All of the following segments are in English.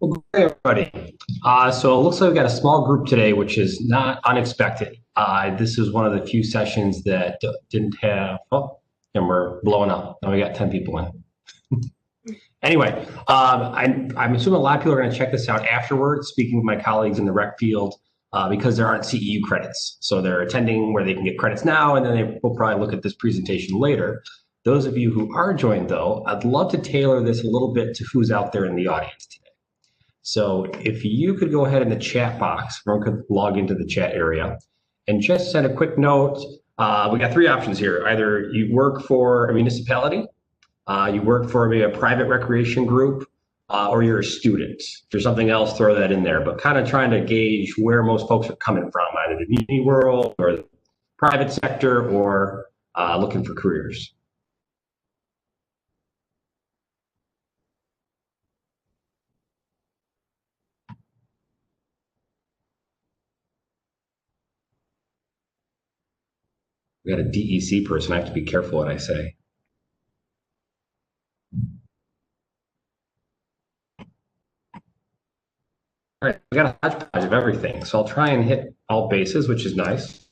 Well, great, everybody. So it looks like we've got a small group today, which is not unexpected. This is one of the few sessions that didn't have, oh, and we're blowing up. Now we got 10 people in. Anyway, I'm assuming a lot of people are going to check this out afterwards, speaking with my colleagues in the rec field, because there aren't CEU credits. So they're attending where they can get credits now, and then they will probably look at this presentation later. Those of you who are joined, though, I'd love to tailor this a little bit to who's out there in the audience today. So if you could go ahead in the chat box, everyone could log into the chat area and just send a quick note. We got three options here. Either you work for a municipality, you work for maybe a private recreation group, or you're a student. If there's something else, throw that in there. But kind of trying to gauge where most folks are coming from, either the community world or the private sector, or looking for careers. We got a DEC person. I have to be careful what I say. All right, we got a hodgepodge of everything, so I'll try and hit all bases, which is nice.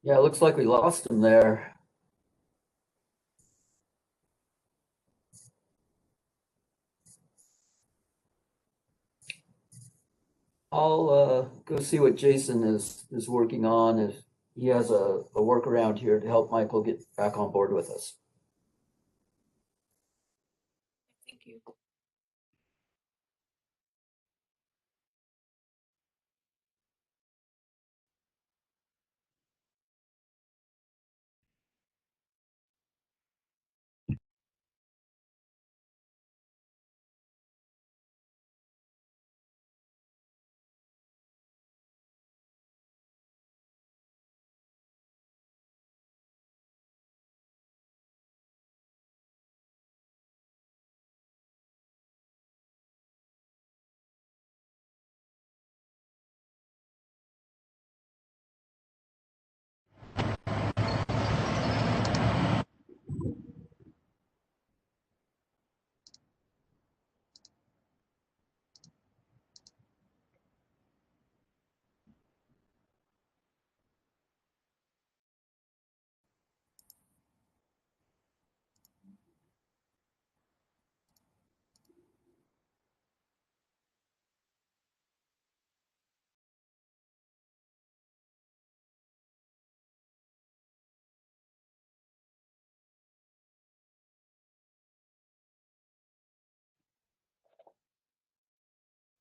Yeah, it looks like we lost him there. I'll go see what Jason is working on. If he has a workaround here to help Michael get back on board with us. Thank you.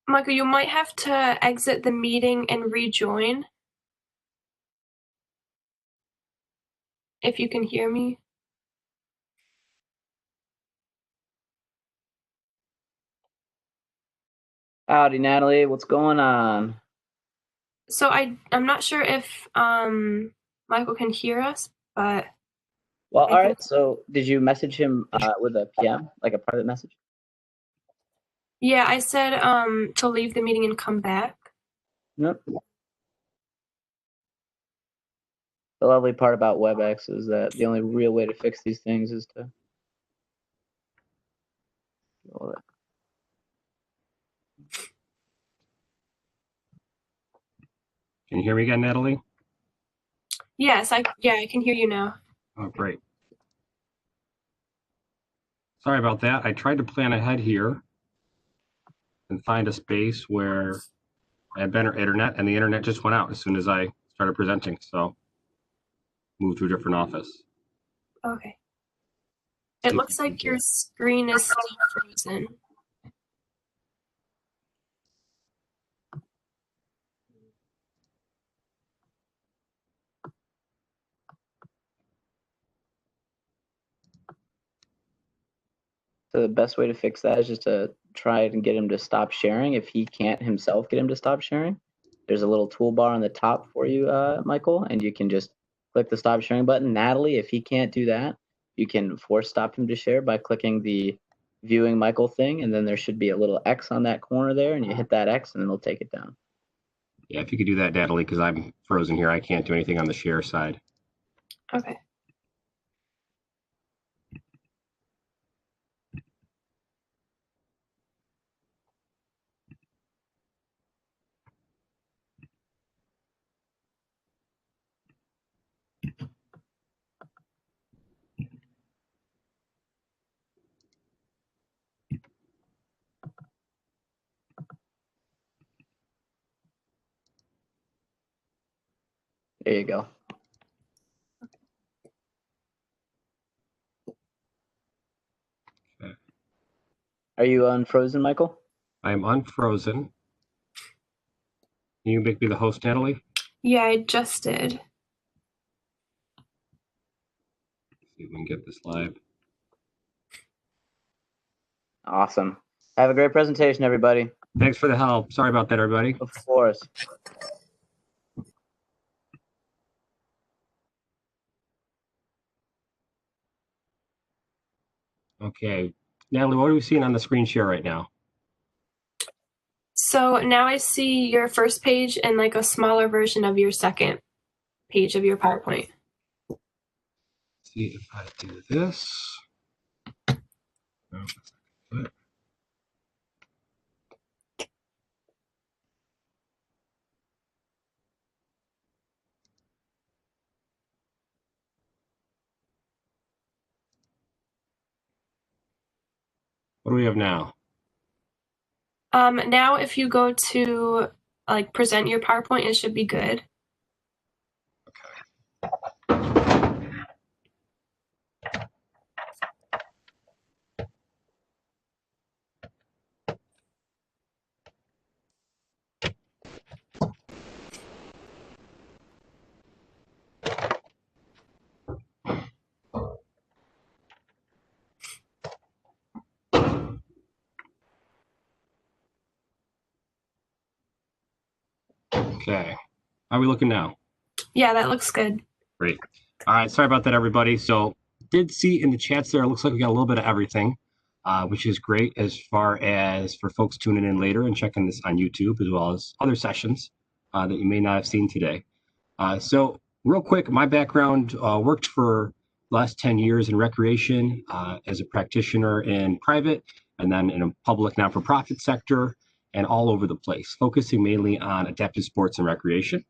Michael, you might have to exit the meeting and rejoin. If you can hear me. Howdy, Natalie. What's going on? So I'm not sure if Michael can hear us, but Well, all right. So did you message him with a PM, like a private message? yeah, I said to leave the meeting and come back. Nope. The lovely part about WebEx is that the only real way to fix these things is to Can you hear me again, Natalie? Yes, I can hear you now. Oh, great. Sorry about that. I tried to plan ahead here and find a space where I had better internet, and the internet just went out as soon as I started presenting. So moved to a different office. Okay. It looks like your screen is still frozen. So the best way to fix that is just to try and get him to stop sharing. If he can't himself get him to stop sharing, there's a little toolbar on the top for you, Michael, and you can just click the stop sharing button. Natalie, if he can't do that, you can force stop him to share by clicking the viewing Michael thing, and then there should be a little X on that corner there, and you hit that X, and then it'll take it down. Yeah, if you could do that, Natalie, because I'm frozen here. I can't do anything on the share side. Okay. There you go. Okay. Are you unfrozen, Michael? I'm unfrozen. Can you make me the host, Natalie? Yeah, I just did. See if we can get this live. Awesome. Have a great presentation, everybody. Thanks for the help. Sorry about that, everybody. Of course. Okay. Natalie, what are we seeing on the screen share right now? So now I see your first page and like a smaller version of your second page of your PowerPoint. See if I do this. Oh, what do we have now? Now if you go to like present your PowerPoint, it should be good. Okay. How are we looking now? Yeah, that looks good. Great. All right. Sorry about that, everybody. So did see in the chats there, it looks like we got a little bit of everything, which is great as far as for folks tuning in later and checking this on YouTube, as well as other sessions that you may not have seen today. So real quick, my background worked for the last 10 years in recreation as a practitioner in private and then in a public not-for-profit sector and all over the place, focusing mainly on adaptive sports and recreation.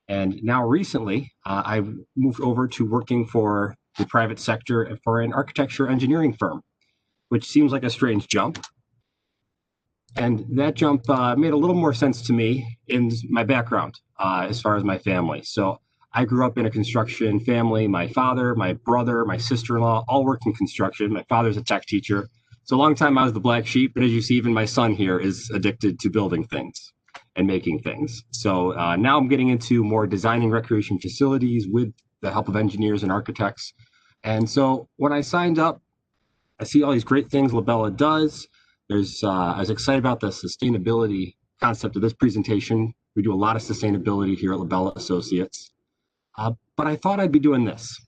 And now recently, I've moved over to working for the private sector for an architecture engineering firm, which seems like a strange jump. And that jump made a little more sense to me in my background as far as my family. So I grew up in a construction family. My father, my brother, my sister-in-law all worked in construction. My father's a tech teacher. So a long time I was the black sheep, but as you see, even my son here is addicted to building things and making things. So now I'm getting into more designing recreation facilities with the help of engineers and architects. And so when I signed up, I see all these great things Labella does. I was excited about the sustainability concept of this presentation. We do a lot of sustainability here at Labella Associates. But I thought I'd be doing this.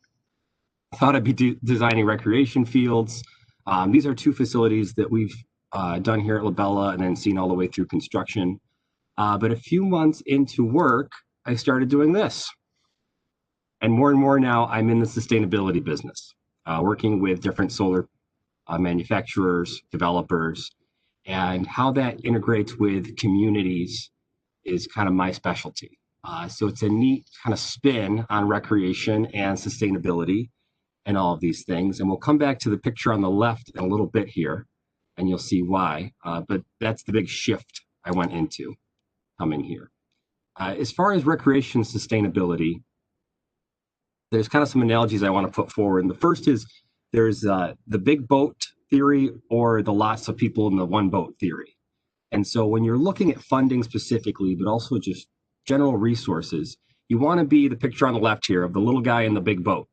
I thought I'd be designing recreation fields. These are two facilities that we've done here at Labella and then seen all the way through construction. But a few months into work, I started doing this. And more now, I'm in the sustainability business, working with different solar manufacturers, developers, and how that integrates with communities is kind of my specialty. So it's a neat kind of spin on recreation and sustainability and all of these things. And we'll come back to the picture on the left in a little bit here, and you'll see why. But that's the big shift I went into coming here. As far as recreation sustainability, there's kind of some analogies I want to put forward. And the first is there's the big boat theory or the lots of people in the one boat theory. And so when you're looking at funding specifically, but also just general resources, you want to be the picture on the left here of the little guy in the big boat.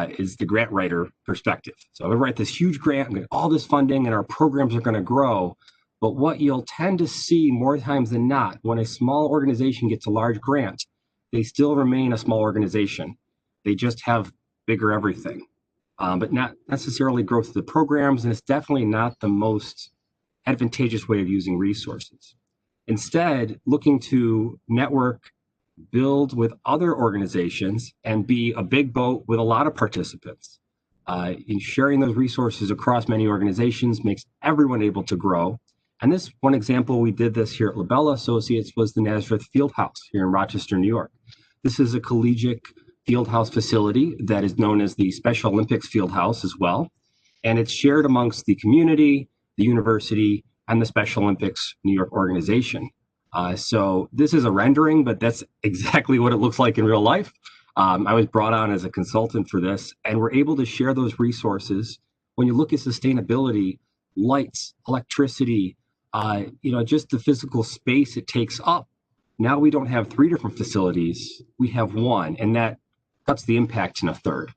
is the grant writer perspective. So we write this huge grant, we get all this funding, and our programs are going to grow. But what you'll tend to see more times than not, when a small organization gets a large grant, they still remain a small organization. They just have bigger everything, but not necessarily growth of the programs, and it's definitely not the most advantageous way of using resources. Instead, looking to network, build with other organizations, and be a big boat with a lot of participants. In sharing those resources across many organizations makes everyone able to grow. And this one example, we did this here at Labella Associates, was the Nazareth Fieldhouse here in Rochester, New York. This is a collegiate fieldhouse facility that is known as the Special Olympics Fieldhouse as well. And it's shared amongst the community, the university, and the Special Olympics New York organization. So this is a rendering, but that's exactly what it looks like in real life. I was brought on as a consultant for this, and we're able to share those resources. When you look at sustainability, lights, electricity, just the physical space it takes up. Now we don't have 3 different facilities, we have one, and that cuts the impact in a third.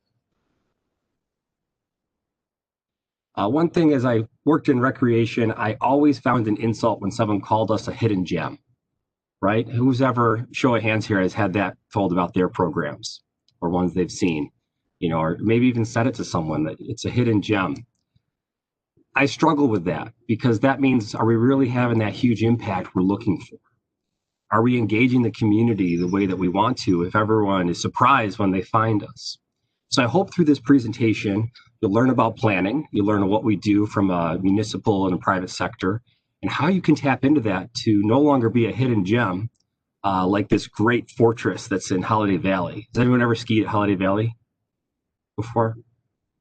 One thing as I worked in recreation, I always found an insult when someone called us a hidden gem, right? Who's ever, show of hands here, has had that told about their programs or ones they've seen, or maybe even said it to someone that it's a hidden gem. I struggle with that because that means, are we really having that huge impact we're looking for? Are we engaging the community the way that we want to if everyone is surprised when they find us? So I hope through this presentation, you'll learn about planning, you'll learn what we do from a municipal and a private sector, and how you can tap into that to no longer be a hidden gem, like this great fortress that's in Holiday Valley. Has anyone ever skied at Holiday Valley before?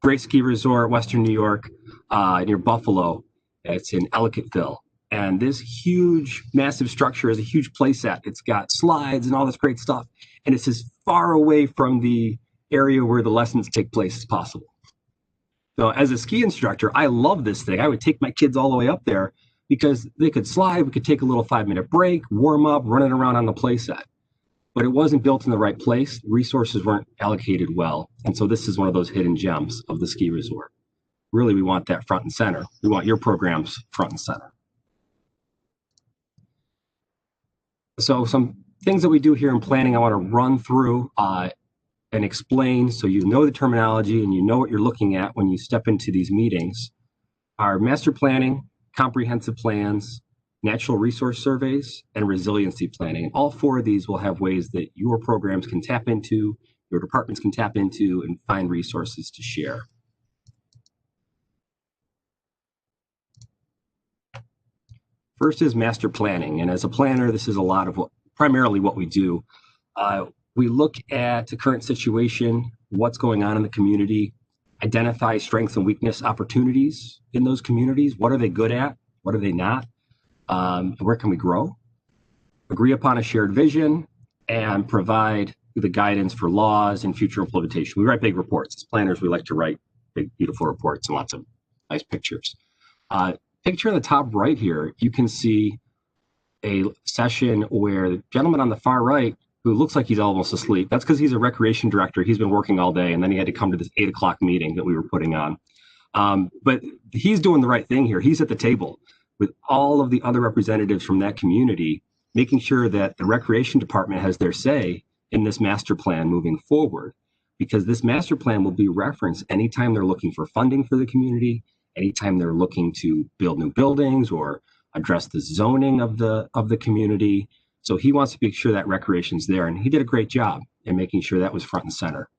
Great ski resort, Western New York, near Buffalo. It's in Ellicottville. And this huge, massive structure is a huge playset. It's got slides and all this great stuff. And it's as far away from the area where the lessons take place as possible. So as a ski instructor, I love this thing. I would take my kids all the way up there because they could slide, we could take a little 5-minute break, warm up, running around on the playset. But it wasn't built in the right place. Resources weren't allocated well. And so this is one of those hidden gems of the ski resort. Really, we want that front and center. We want your programs front and center. So some things that we do here in planning, I want to run through and explain so you know the terminology and you know what you're looking at when you step into these meetings. Our master planning, comprehensive plans, natural resource surveys, and resiliency planning. All 4 of these will have ways that your programs can tap into, your departments can tap into, and find resources to share. First is master planning, and as a planner, this is a lot of primarily what we do. We look at the current situation, what's going on in the community, identify strengths and weakness opportunities in those communities. What are they good at? What are they not? Where can we grow? Agree upon a shared vision and provide the guidance for laws and future implementation. We write big reports. As planners, we like to write big, beautiful reports and lots of nice pictures. Picture in the top right here, you can see a session where the gentleman on the far right, who looks like he's almost asleep, that's because he's a recreation director. He's been working all day, and then he had to come to this 8 o'clock meeting that we were putting on. But he's doing the right thing here. He's at the table with all of the other representatives from that community, making sure that the recreation department has their say in this master plan moving forward, because this master plan will be referenced anytime they're looking for funding for the community, anytime they're looking to build new buildings or address the zoning of the community. So he wants to make sure that recreation's there, and he did a great job in making sure that was front and center.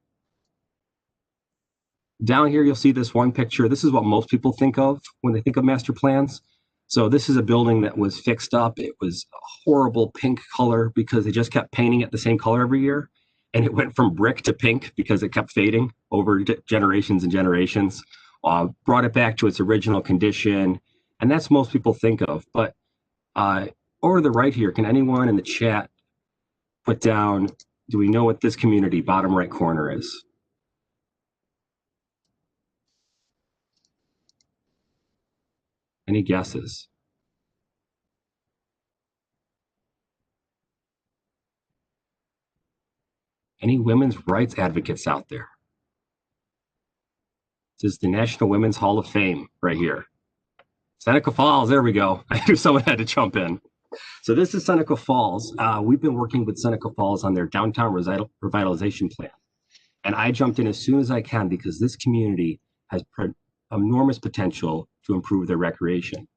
Down here, you'll see this one picture. This is what most people think of when they think of master plans. So this is a building that was fixed up. It was a horrible pink color because they just kept painting it the same color every year. And it went from brick to pink because it kept fading over generations and generations. Brought it back to its original condition. And that's most people think of. But over to the right here, can anyone in the chat put down, do we know what this community bottom right corner is? Any guesses? Any women's rights advocates out there? This is the National Women's Hall of Fame right here. Seneca Falls, there we go. I knew someone had to jump in. So this is Seneca Falls. We've been working with Seneca Falls on their downtown revitalization plan. And I jumped in as soon as I can because this community has enormous potential to improve their recreation.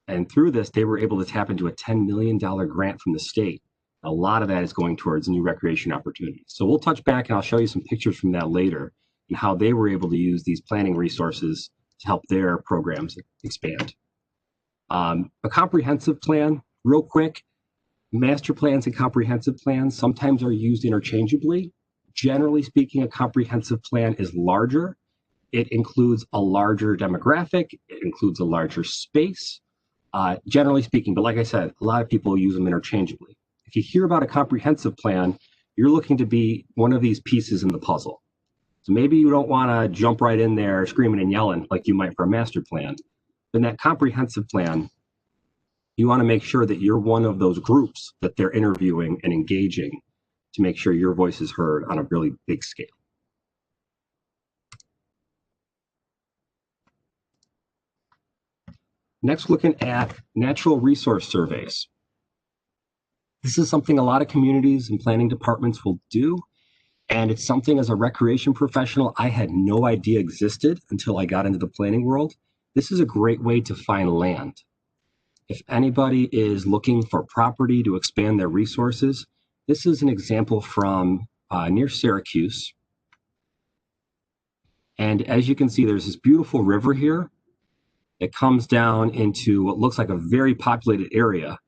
And through this, they were able to tap into a $10 million grant from the state. A lot of that is going towards new recreation opportunities. So we'll touch back and I'll show you some pictures from that later and how they were able to use these planning resources to help their programs expand. A comprehensive plan, real quick, master plans and comprehensive plans sometimes are used interchangeably. Generally speaking, a comprehensive plan is larger. It includes a larger demographic. It includes a larger space, generally speaking. But like I said, a lot of people use them interchangeably. If you hear about a comprehensive plan, you're looking to be one of these pieces in the puzzle. So maybe you don't want to jump right in there screaming and yelling like you might for a master plan. In that comprehensive plan, you want to make sure that you're one of those groups that they're interviewing and engaging to make sure your voice is heard on a really big scale. Next, looking at natural resource surveys. This is something a lot of communities and planning departments will do. And it's something as a recreation professional, I had no idea existed until I got into the planning world. This is a great way to find land. If anybody is looking for property to expand their resources, this is an example from near Syracuse. And as you can see, there's this beautiful river here. It comes down into what looks like a very populated area.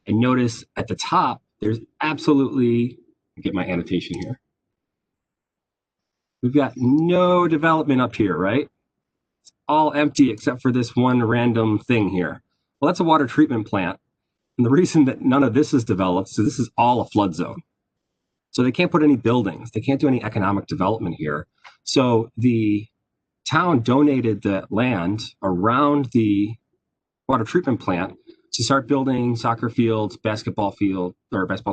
And notice at the top, there's absolutely, get my annotation here. We've got no development up here, right? It's all empty except for this one random thing here. Well, that's a water treatment plant. And the reason that none of this is developed, so this is all a flood zone. So they can't put any buildings. They can't do any economic development here. So the town donated the land around the water treatment plant to start building soccer fields, basketball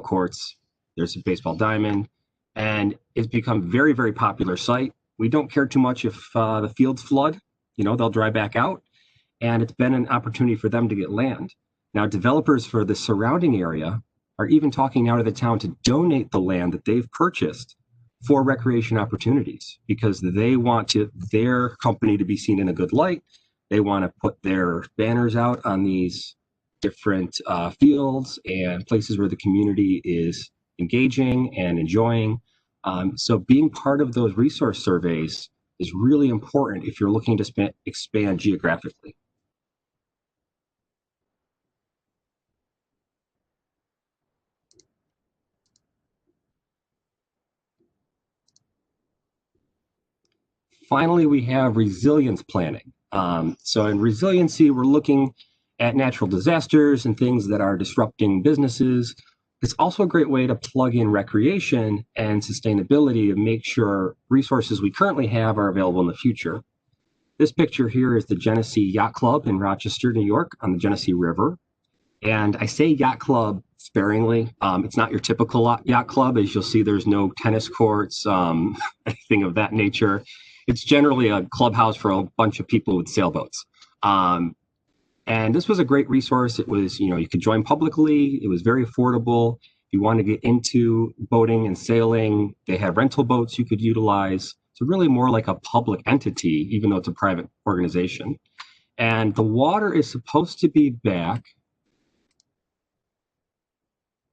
courts. There's a baseball diamond, and it's become a very, very popular site. We don't care too much if the fields flood, they'll dry back out. And it's been an opportunity for them to get land. Now, developers for the surrounding area are even talking now to the town to donate the land that they've purchased for recreation opportunities because they want their company to be seen in a good light. They want to put their banners out on these different fields and places where the community is engaging and enjoying. So being part of those resource surveys is really important if you're looking to expand geographically. Finally, we have resilience planning. So in resiliency, we're looking at natural disasters and things that are disrupting businesses. It's also a great way to plug in recreation and sustainability and make sure resources we currently have are available in the future. This picture here is the Genesee Yacht Club in Rochester, New York on the Genesee River. And I say yacht club sparingly. It's not your typical yacht club. As you'll see, there's no tennis courts, anything of that nature. It's generally a clubhouse for a bunch of people with sailboats. And this was a great resource. It was, you could join publicly. It was very affordable. If you want to get into boating and sailing, they had rental boats you could utilize. So really more like a public entity, even though it's a private organization. And the water is supposed to be back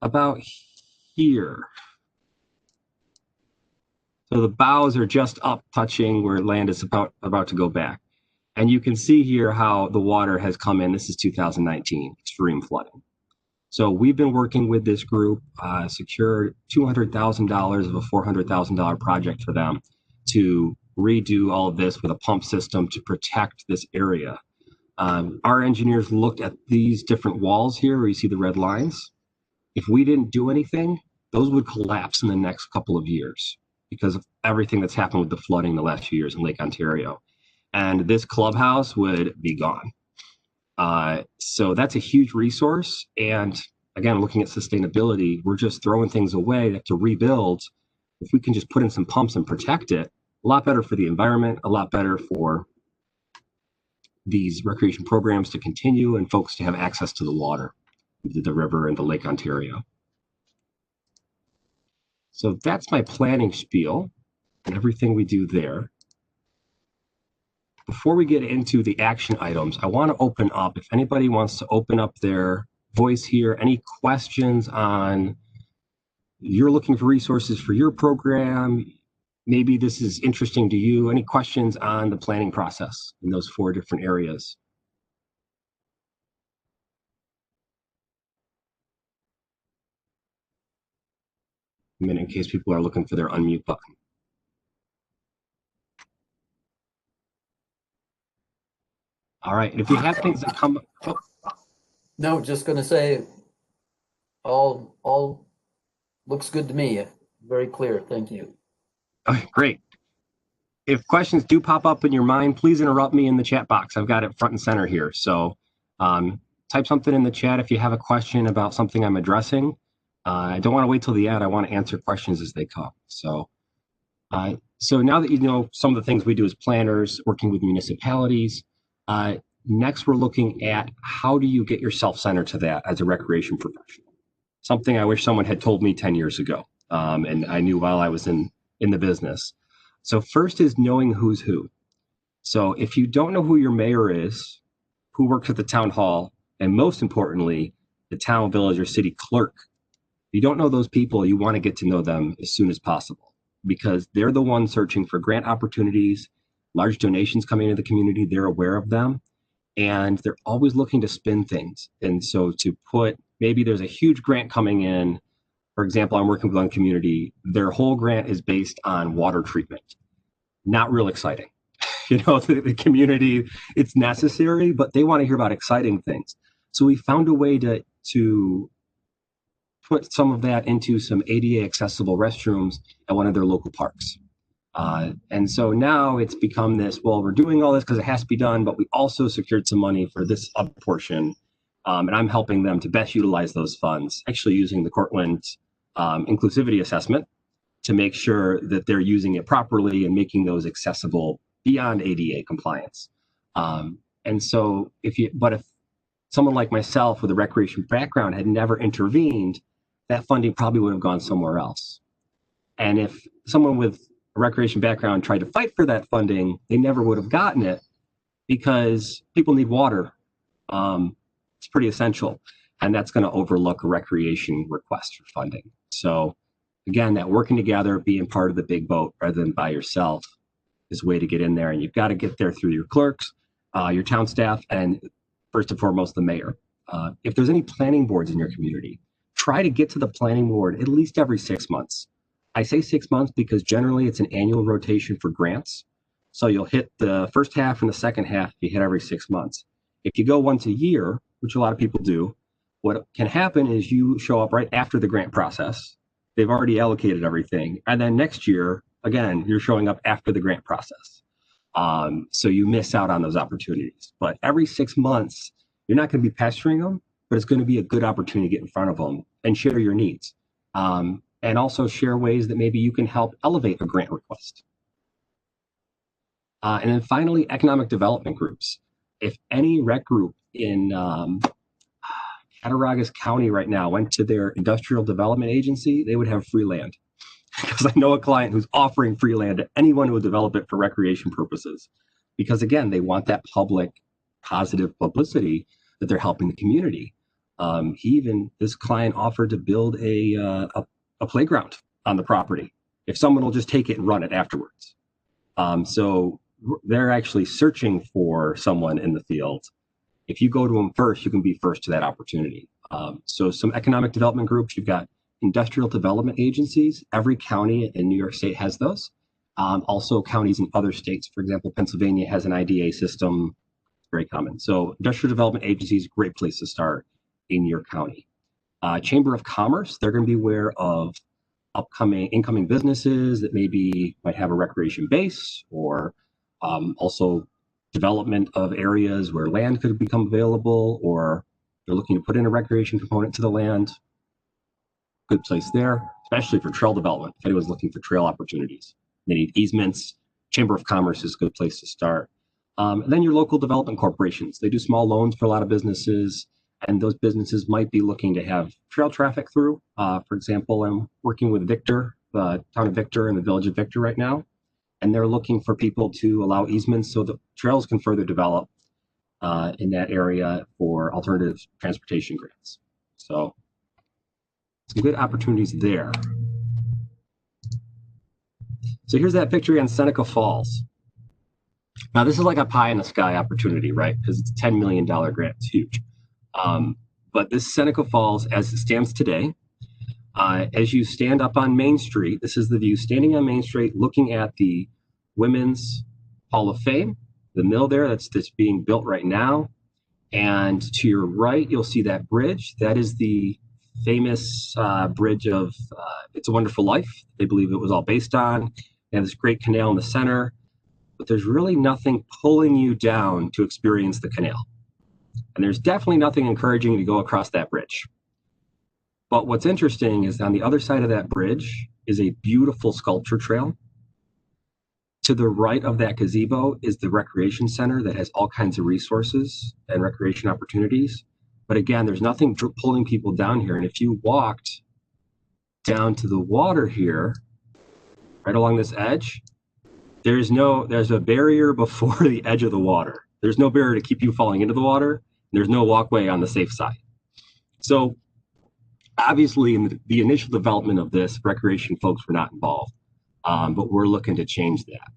about here. So the bows are just up touching where land is about to go back. And you can see here how the water has come in. This is 2019, extreme flooding. So we've been working with this group, secured $200,000 of a $400,000 project for them to redo all of this with a pump system to protect this area. Our engineers looked at these different walls here where you see the red lines. If we didn't do anything, those would collapse in the next couple of years because of everything that's happened with the flooding the last few years in Lake Ontario. And this clubhouse would be gone. So that's a huge resource. And again, looking at sustainability, we're just throwing things away to rebuild. If we can just put in some pumps and protect it, A lot better for the environment, a lot better for these recreation programs to continue and folks to have access to the water, the river and the Lake Ontario. So that's my planning spiel and everything we do there. Before we get into the action items, I want to open up, if anybody wants to open up their voice here, any questions on you're looking for resources for your program, maybe this is interesting to you, any questions on the planning process in those 4 different areas? A minute in case people are looking for their unmute button. All right, and if you have things that come up. No, just gonna say, all looks good to me. Very clear, thank you. Okay, great. If questions do pop up in your mind, please interrupt me in the chat box. I've got it front and center here. So type something in the chat if you have a question about something I'm addressing. I don't want to wait till the end. I want to answer questions as they come. So now that you know some of the things we do as planners, working with municipalities, next we're looking at how do you get yourself centered to that as a recreation professional? Something I wish someone had told me 10 years ago, and I knew while I was in the business. So first is knowing who's who. So if you don't know who your mayor is, who works at the town hall, and most importantly, the town, village, or city clerk, if you don't know those people, you want to get to know them as soon as possible because they're the ones searching for grant opportunities, large donations coming into the community, they're aware of them, and they're always looking to spin things. And so to put, maybe there's a huge grant coming in. For example, I'm working with one community, their whole grant is based on water treatment. Not real exciting. You know, the community, it's necessary, but they want to hear about exciting things. So we found a way to put some of that into some ADA accessible restrooms at one of their local parks. And so now it's become this, well, we're doing all this because it has to be done, but we also secured some money for this other portion. And I'm helping them to best utilize those funds, actually using the Cortland inclusivity assessment to make sure that they're using it properly and making those accessible beyond ADA compliance. And so if someone like myself with a recreation background had never intervened, that funding probably would have gone somewhere else. And if someone with a recreation background tried to fight for that funding, they never would have gotten it because people need water. It's pretty essential, and that's going to overlook a recreation request for funding. So again, that working together, being part of the big boat rather than by yourself is a way to get in there. And you've got to get there through your clerks, your town staff, and first and foremost, the mayor. If there's any planning boards in your community, try to get to the planning board at least every 6 months. I say 6 months because generally it's an annual rotation for grants. So you'll hit the first half and the second half, you hit every 6 months. If you go once a year, which a lot of people do, what can happen is you show up right after the grant process. They've already allocated everything. And then next year, again, you're showing up after the grant process. So you miss out on those opportunities. But every 6 months, you're not going to be pestering them, but it's going to be a good opportunity to get in front of them and share your needs. And also share ways that maybe you can help elevate a grant request. And then finally, economic development groups. If any rec group in Cattaraugus County right now went to their industrial development agency, they would have free land. Because I know a client who's offering free land to anyone who would develop it for recreation purposes. Because again, they want that public positive publicity that they're helping the community. This client offered to build a playground on the property if someone will just take it and run it afterwards. So they're actually searching for someone in the field. If you go to them first, you can be first to that opportunity. So some economic development groups, you've got industrial development agencies. Every county in New York State has those. Also counties in other states. For example, Pennsylvania has an IDA system, very common. So industrial development agencies, great place to start in your county. Chamber of Commerce, they're going to be aware of incoming businesses that might have a recreation base, or also development of areas where land could become available, or they're looking to put in a recreation component to the land. Good place there, especially for trail development. If anyone's looking for trail opportunities, they need easements, Chamber of Commerce is a good place to start. And then your local development corporations. They do small loans for a lot of businesses, and those businesses might be looking to have trail traffic through. For example, I'm working with Victor, the town of Victor and the village of Victor right now, and they're looking for people to allow easements so the trails can further develop in that area for alternative transportation grants. So some good opportunities there. So here's that victory on Seneca Falls. Now this is like a pie in the sky opportunity, right? Because it's a $10 million grant, it's huge. But this Seneca Falls, as it stands today, as you stand up on Main Street, this is the view, standing on Main Street, looking at the Women's Hall of Fame, the mill there that's being built right now. And to your right, you'll see that bridge. That is the famous bridge of It's a Wonderful Life. They believe it was all based on. They have this great canal in the center, but there's really nothing pulling you down to experience the canal. And there's definitely nothing encouraging you to go across that bridge. But what's interesting is on the other side of that bridge is a beautiful sculpture trail. To the right of that gazebo is the recreation center that has all kinds of resources and recreation opportunities. But again, there's nothing pulling people down here. And if you walked down to the water here, right along this edge, there's a barrier before the edge of the water. There's no barrier to keep you falling into the water. There's no walkway on the safe side. So obviously in the initial development of this, recreation folks were not involved, but we're looking to change that.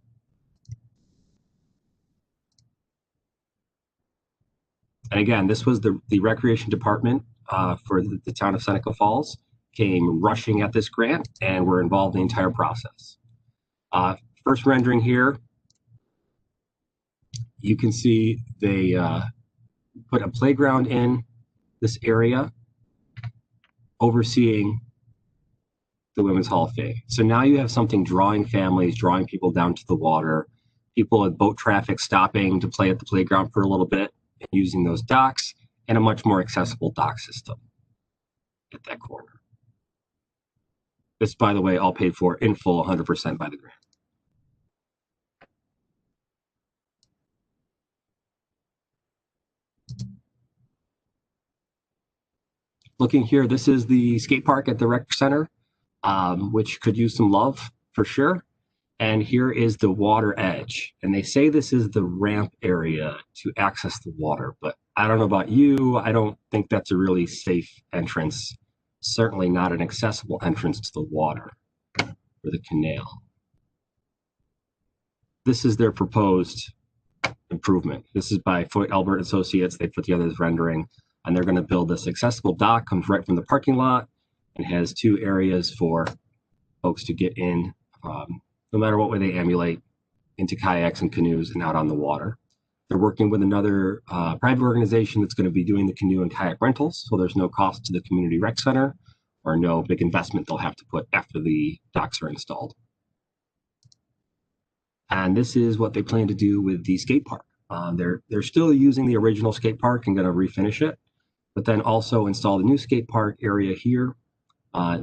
And again, this was the recreation department for the town of Seneca Falls came rushing at this grant, and were involved in the entire process. First rendering here, you can see they put a playground in this area overseeing the Women's Hall of Fame. So now you have something drawing families, drawing people down to the water, people with boat traffic stopping to play at the playground for a little bit and using those docks, and a much more accessible dock system at that corner. This, by the way, all paid for in full 100% by the grant. Looking here, this is the skate park at the rec center, which could use some love for sure. And here is the water edge. And they say this is the ramp area to access the water, but I don't know about you. I don't think that's a really safe entrance. Certainly not an accessible entrance to the water or the canal. This is their proposed improvement. This is by Foyt Albert Associates. They put together this rendering, and they're going to build this accessible dock, comes right from the parking lot, and has two areas for folks to get in, no matter what way they emulate, into kayaks and canoes and out on the water. They're working with another private organization that's going to be doing the canoe and kayak rentals, so there's no cost to the community rec center or no big investment they'll have to put after the docks are installed. And this is what they plan to do with the skate park. They're still using the original skate park and going to refinish it, but then also install the new skate park area here.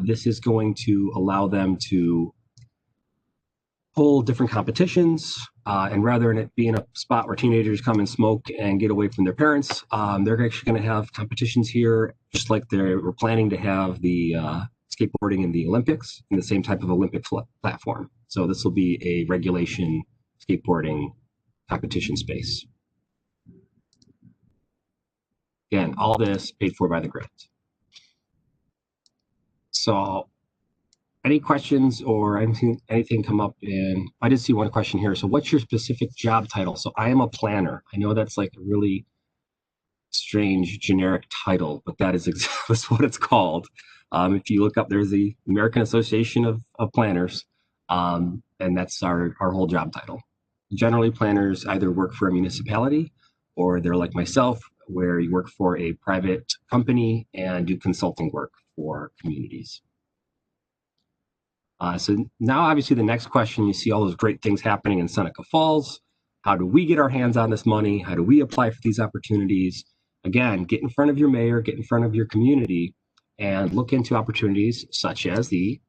This is going to allow them to hold different competitions, and rather than it being a spot where teenagers come and smoke and get away from their parents, they're actually going to have competitions here, just like they were planning to have the skateboarding in the Olympics in the same type of Olympic platform. So this will be a regulation skateboarding competition space. Again, all this paid for by the grant. So any questions or anything come up in, I did see one question here. So what's your specific job title? So I am a planner. I know that's like a really strange generic title, but that is exactly what it's called. If you look up, there's the American Association of Planners, and that's our whole job title. Generally, planners either work for a municipality or they're like myself, where you work for a private company and do consulting work for communities. So now, obviously, the next question, you see all those great things happening in Seneca Falls. How do we get our hands on this money? How do we apply for these opportunities? Again, get in front of your mayor, get in front of your community, and look into opportunities such as the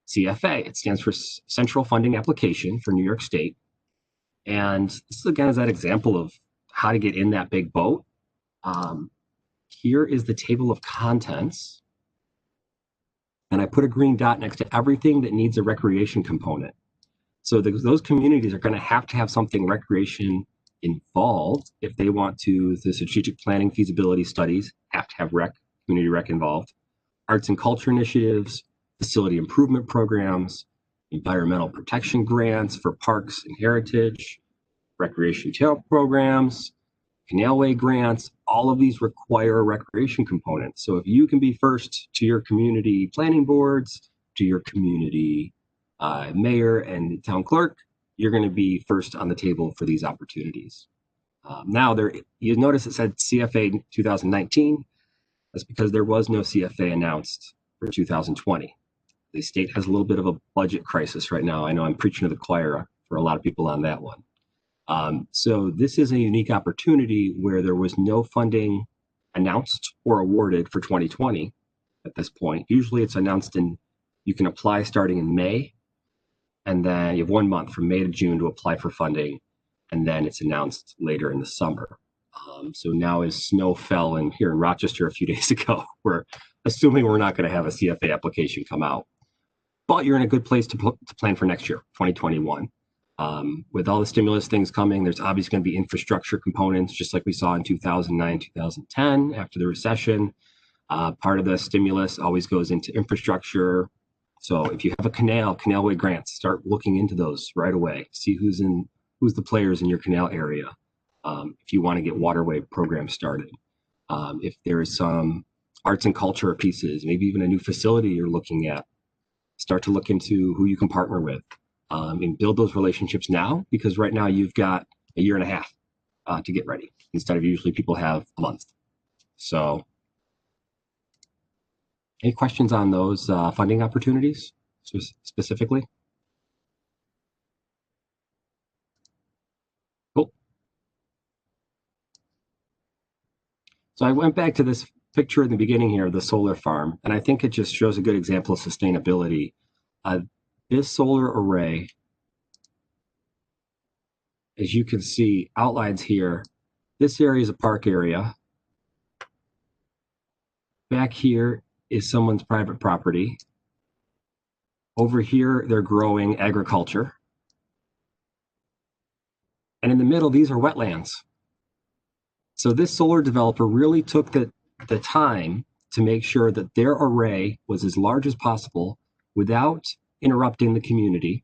CFA. It stands for Central Funding Application for New York State. And this again is that example of how to get in that big boat. Here is the table of contents. And I put a green dot next to everything that needs a recreation component. So those communities are going to have something recreation involved if they want to. The strategic planning feasibility studies have to have community rec involved. Arts and culture initiatives, facility improvement programs, environmental protection grants for parks and heritage, recreation trail programs, canalway grants, all of these require a recreation component. So if you can be first to your community planning boards, to your community mayor and town clerk, you're going to be first on the table for these opportunities. Now, you notice it said CFA 2019. That's because there was no CFA announced for 2020. The state has a little bit of a budget crisis right now. I know I'm preaching to the choir for a lot of people on that one. So this is a unique opportunity where there was no funding announced or awarded for 2020 at this point. Usually it's announced you can apply starting in May, and then you have 1 month from May to June to apply for funding, and then it's announced later in the summer. So now as snow fell here in Rochester a few days ago, we're assuming we're not going to have a CFA application come out. But you're in a good place to plan for next year, 2021. With all the stimulus things coming, there's obviously going to be infrastructure components, just like we saw in 2009, 2010 after the recession. Part of the stimulus always goes into infrastructure. So if you have a canalway grants, start looking into those right away. See who's the players in your canal area. If you want to get waterway programs started. If there's some arts and culture pieces, maybe even a new facility you're looking at, start to look into who you can partner with. And build those relationships now, because right now you've got a year and a half to get ready instead of usually people have a month. So any questions on those funding opportunities specifically? Cool. So I went back to this picture in the beginning here of the solar farm, and I think it just shows a good example of sustainability. This solar array, as you can see, outlines here. This area is a park area. Back here is someone's private property. Over here, they're growing agriculture. And in the middle, these are wetlands. So this solar developer really took the time to make sure that their array was as large as possible without interrupting the community,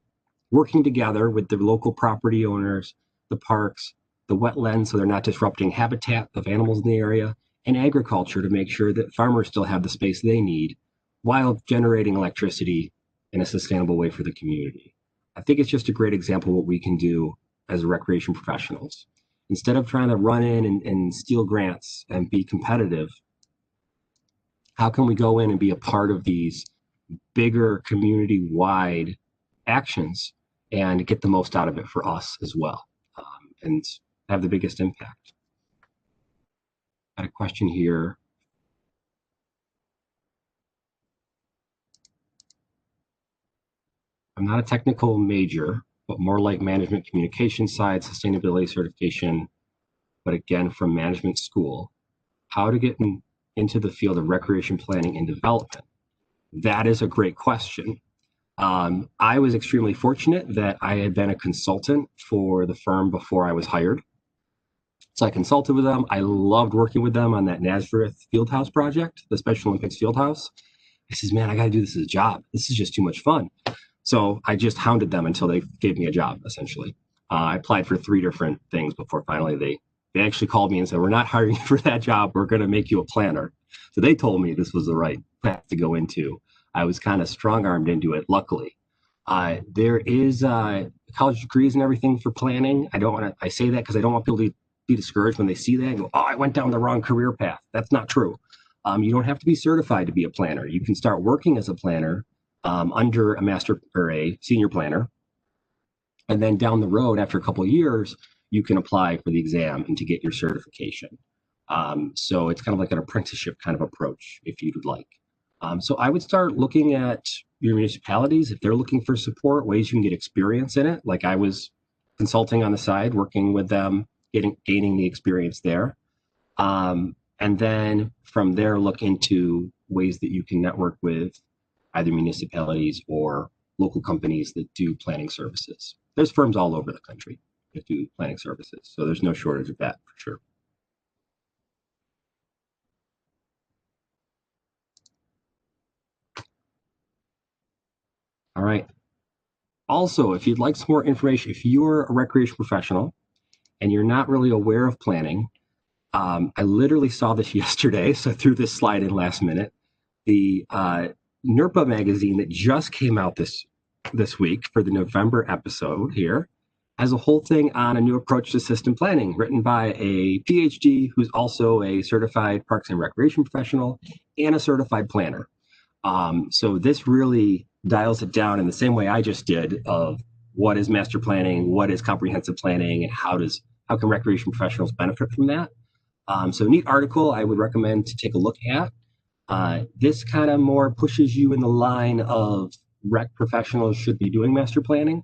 working together with the local property owners, the parks, the wetlands, so they're not disrupting habitat of animals in the area, and agriculture to make sure that farmers still have the space they need while generating electricity in a sustainable way for the community. I think it's just a great example of what we can do as recreation professionals. Instead of trying to run in and steal grants and be competitive, how can we go in and be a part of these bigger community-wide actions and get the most out of it for us as well, and have the biggest impact? Got a question here. I'm not a technical major, but more like management communication side, sustainability certification, but again, from management school. How to get into the field of recreation planning and development? That is a great question. I was extremely fortunate that I had been a consultant for the firm before I was hired. So I consulted with them. I loved working with them on that Nazareth Fieldhouse project, the Special Olympics Fieldhouse. I says, man, I got to do this as a job. This is just too much fun. So I just hounded them until they gave me a job, essentially. I applied for 3 different things before finally they actually called me and said, we're not hiring you for that job. We're going to make you a planner. So they told me this was the right path to go into. I was kind of strong-armed into it, luckily. There is college degrees and everything for planning. I say that because I don't want people to be discouraged when they see that and go, oh, I went down the wrong career path. That's not true. You don't have to be certified to be a planner. You can start working as a planner under a master or a senior planner. And then down the road, after a couple of years, you can apply for the exam and to get your certification. So it's kind of like an apprenticeship kind of approach, if you'd like. So I would start looking at your municipalities, if they're looking for support, ways you can get experience in it. Like I was consulting on the side, working with them, gaining the experience there. And then from there, look into ways that you can network with either municipalities or local companies that do planning services. There's firms all over the country that do planning services, so there's no shortage of that for sure. All right. Also, if you'd like some more information, if you're a recreation professional and you're not really aware of planning, I literally saw this yesterday, so I threw this slide in last minute. The NERPA magazine that just came out this week for the November episode here has a whole thing on a new approach to system planning written by a PhD who's also a certified parks and recreation professional and a certified planner. So this really dials it down in the same way I just did of what is master planning, what is comprehensive planning, and how can recreation professionals benefit from that. So neat article I would recommend to take a look at. This kind of more pushes you in the line of rec professionals should be doing master planning.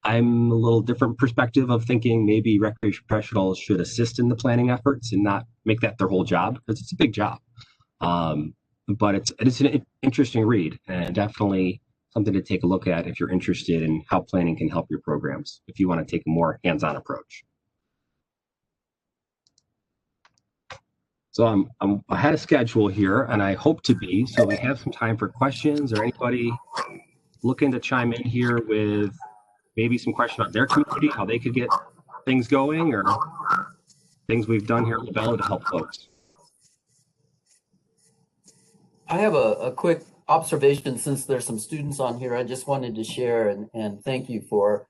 I'm a little different perspective of thinking maybe recreation professionals should assist in the planning efforts and not make that their whole job, because it's a big job. But it's an interesting read and definitely something to take a look at if you're interested in how planning can help your programs, if you want to take a more hands-on approach. So I'm ahead of schedule here, and I hope to be, so we have some time for questions or anybody looking to chime in here with maybe some question about their community, how they could get things going, or things we've done here at Labella to help folks. I have a quick observation since there's some students on here. I just wanted to share and thank you for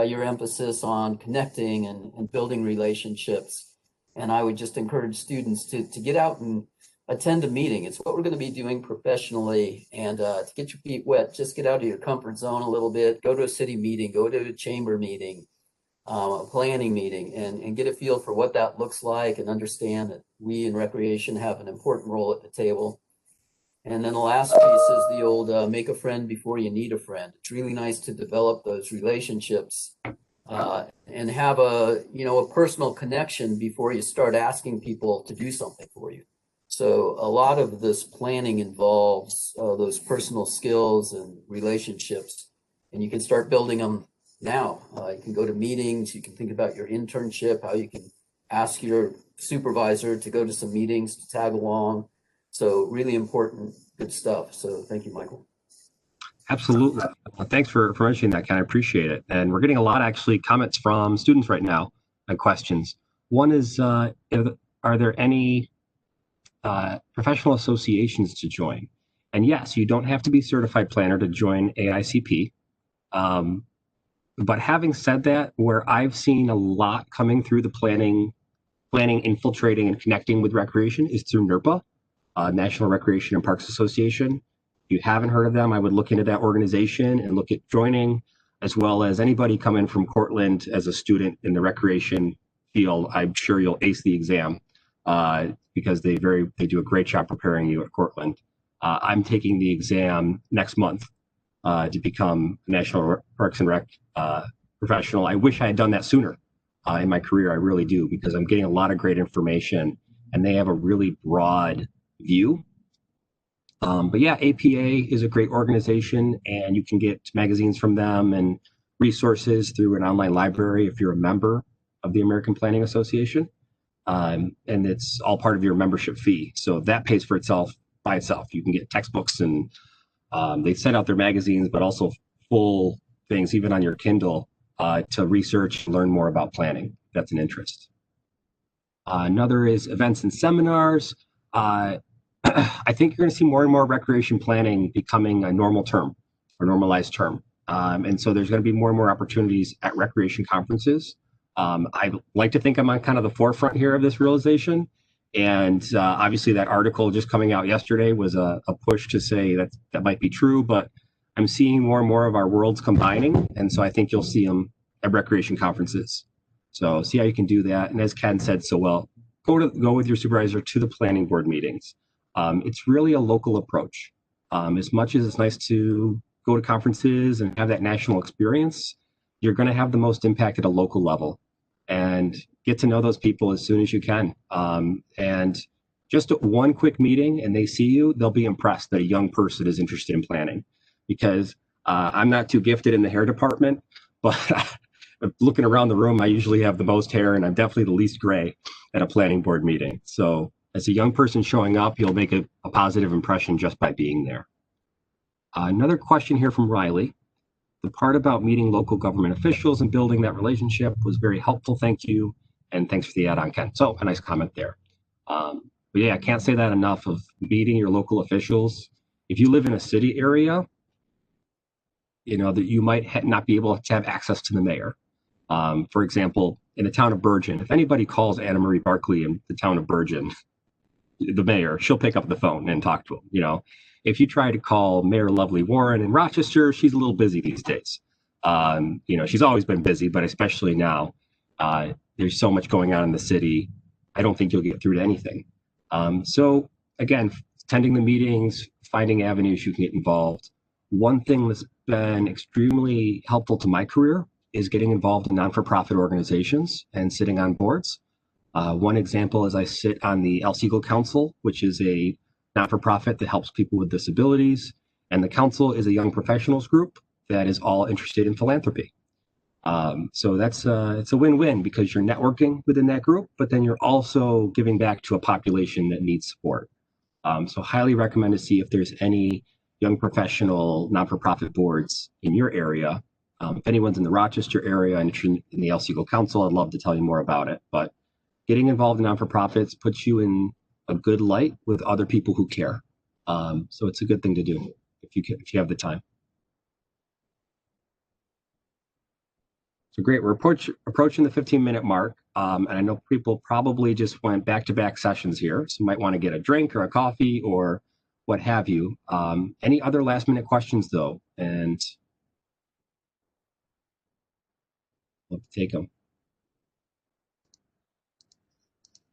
your emphasis on connecting and building relationships. And I would just encourage students to get out and attend a meeting. It's what we're going to be doing professionally, and to get your feet wet, just get out of your comfort zone a little bit, go to a city meeting, go to a chamber meeting, a planning meeting, and get a feel for what that looks like, and understand that we in recreation have an important role at the table. And then the last piece is the old make a friend before you need a friend. It's really nice to develop those relationships and have a personal connection before you start asking people to do something for you. So a lot of this planning involves those personal skills and relationships, and you can start building them now. You can go to meetings, you can think about your internship, how you can ask your supervisor to go to some meetings to tag along. So really important, good stuff. So thank you, Michael. Absolutely. Thanks for mentioning that, Ken. I appreciate it. And we're getting a lot, actually, comments from students right now and questions. One is, are there any professional associations to join? And yes, you don't have to be certified planner to join AICP. But having said that, where I've seen a lot coming through the planning, infiltrating and connecting with recreation is through NERPA, National Recreation and Parks Association. If you haven't heard of them, I would look into that organization and look at joining, as well as anybody coming from Cortland as a student in the recreation field. I'm sure you'll ace the exam because they do a great job preparing you at Cortland. I'm taking the exam next month to become a National Parks and Rec professional. I wish I had done that sooner in my career. I really do, because I'm getting a lot of great information and they have a really broad view. But yeah, APA is a great organization, and you can get magazines from them and resources through an online library if you're a member of the American Planning Association. And it's all part of your membership fee. So that pays for itself by itself. You can get textbooks, and they send out their magazines, but also full things, even on your Kindle, to research and learn more about planning. That's an interest. Another is events and seminars. I think you're going to see more and more recreation planning becoming a normal term or normalized term. And so there's going to be more and more opportunities at recreation conferences. I like to think I'm on kind of the forefront here of this realization. And obviously that article just coming out yesterday was a push to say that might be true, but I'm seeing more and more of our worlds combining. And so I think you'll see them at recreation conferences. So see how you can do that. And as Ken said so well, go with your supervisor to the planning board meetings. It's really a local approach. As much as it's nice to go to conferences and have that national experience, you're going to have the most impact at a local level, and get to know those people as soon as you can. And just one quick meeting and they see you, they'll be impressed that a young person is interested in planning, because I'm not too gifted in the hair department, but looking around the room, I usually have the most hair and I'm definitely the least gray at a planning board meeting. So as a young person showing up, you'll make a positive impression just by being there. Another question here from Riley. The part about meeting local government officials and building that relationship was very helpful. Thank you. And thanks for the add-on, Ken. So a nice comment there. But yeah, I can't say that enough, of meeting your local officials. If you live in a city area, you know, that you might not be able to have access to the mayor. For example, in the town of Bergen, if anybody calls Anna Marie Barkley in the town of Bergen, the mayor, she'll pick up the phone and talk to him. You know, if you try to call Mayor Lovely Warren in Rochester, she's a little busy these days. You know, she's always been busy, but especially now, there's so much going on in the city. I don't think you'll get through to anything. So again, attending the meetings, finding avenues you can get involved. One thing that's been extremely helpful to my career is getting involved in non-for-profit organizations and sitting on boards. One example is I sit on the El Segal Council, which is a not-for-profit that helps people with disabilities. And the council is a young professionals group that is all interested in philanthropy. So that's it's a win-win, because you're networking within that group, but then you're also giving back to a population that needs support. So highly recommend to see if there's any young professional not-for-profit boards in your area. If anyone's in the Rochester area and in the El Segal Council, I'd love to tell you more about it. But getting involved in non-for-profits puts you in a good light with other people who care. So it's a good thing to do if you have the time. So great, we're approaching the 15-minute mark. And I know people probably just went back-to-back sessions here, so you might want to get a drink or a coffee or what have you. Any other last-minute questions, though? And I'll take them.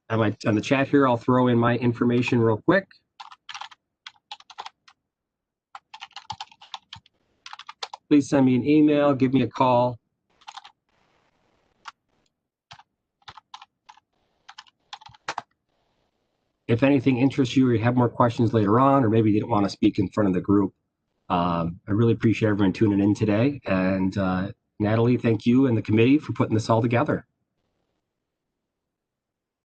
On the chat here, I'll throw in my information real quick. Please send me an email, give me a call. If anything interests you or you have more questions later on, or maybe you didn't want to speak in front of the group, I really appreciate everyone tuning in today. And Natalie, thank you and the committee for putting this all together.